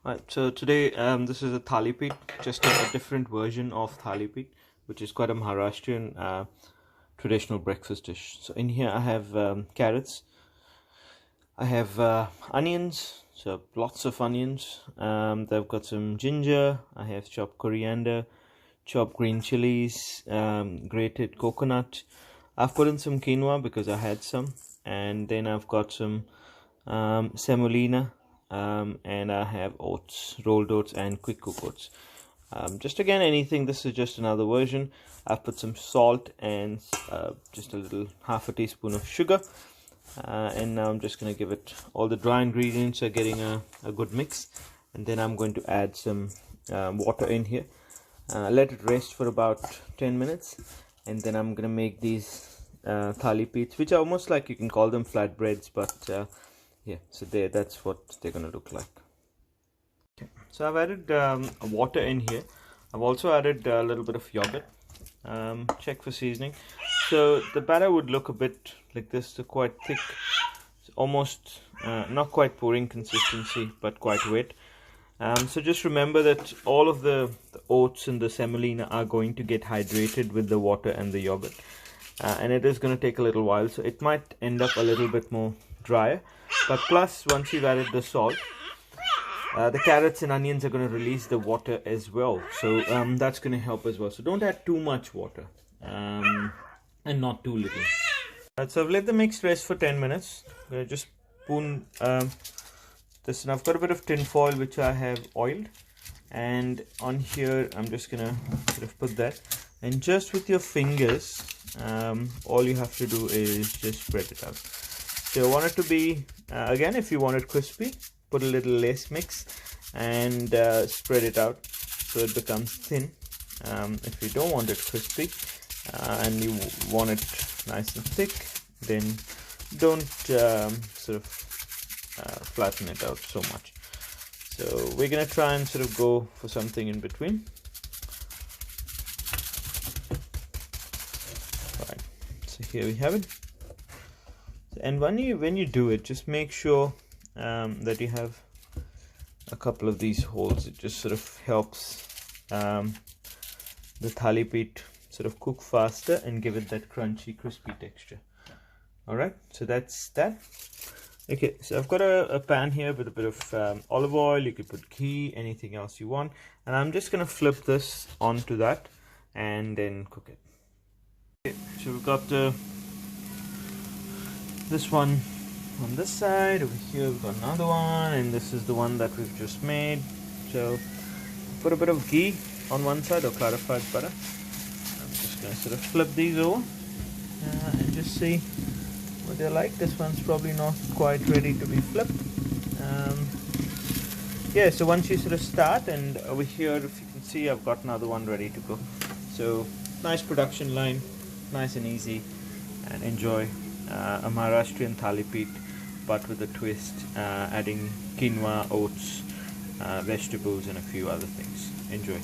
Right, so today this is a thalipit, just a different version of thalipit, which is quite a Maharashtrian traditional breakfast dish. So in here I have carrots, I have onions, so lots of onions. I've got some ginger, I have chopped coriander, chopped green chillies, grated coconut. I've put in some quinoa because I had some, and then I've got some semolina, and I have oats, rolled oats, and quick cook oats. Just again, anything. This is just another version. I've put some salt and just a little half a teaspoon of sugar, and now I'm just going to give it all the dry ingredients are getting a good mix, and then I'm going to add some water in here. Let it rest for about 10 minutes, and then I'm going to make these thalipits, which are almost like, you can call them flatbreads, but yeah, so that's what they're going to look like. Okay. So I've added water in here. I've also added a little bit of yogurt. Check for seasoning. So the batter would look a bit like this, so quite thick. It's almost not quite pouring consistency, but quite wet. So just remember that all of the oats and the semolina are going to get hydrated with the water and the yogurt, and it is going to take a little while, so it might end up a little bit more drier. But plus, once you've added the salt, the carrots and onions are going to release the water as well, so that's going to help as well. So don't add too much water and not too little. Right, so I've let the mix rest for 10 minutes. I'm going to just spoon this, and I've got a bit of tin foil which I have oiled, and on here I'm just gonna sort of put that, and just with your fingers, all you have to do is just spread it out. So I want it to be again, if you want it crispy, put a little less mix and spread it out so it becomes thin. If you don't want it crispy and you want it nice and thick, then don't sort of flatten it out so much. So we're gonna try and sort of go for something in between. Right, so here we have it. And when you do it, just make sure that you have a couple of these holes. It just sort of helps the thalipit sort of cook faster and give it that crunchy, crispy texture. Alright, so that's that. Okay, so I've got a pan here with a bit of olive oil. You could put ghee, anything else you want, and I'm just gonna flip this onto that and then cook it. Okay, so we've got this one on this side. Over here we've got another one, and this is the one that we've just made. So put a bit of ghee on one side, or clarified butter. I'm just gonna sort of flip these over and just see what they're like. This one's probably not quite ready to be flipped. Yeah, so once you sort of start, and over here, if you can see, I've got another one ready to go. So nice production line, nice and easy, and enjoy a Maharashtrian thalipit, but with a twist, adding quinoa, oats, vegetables, and a few other things. Enjoy.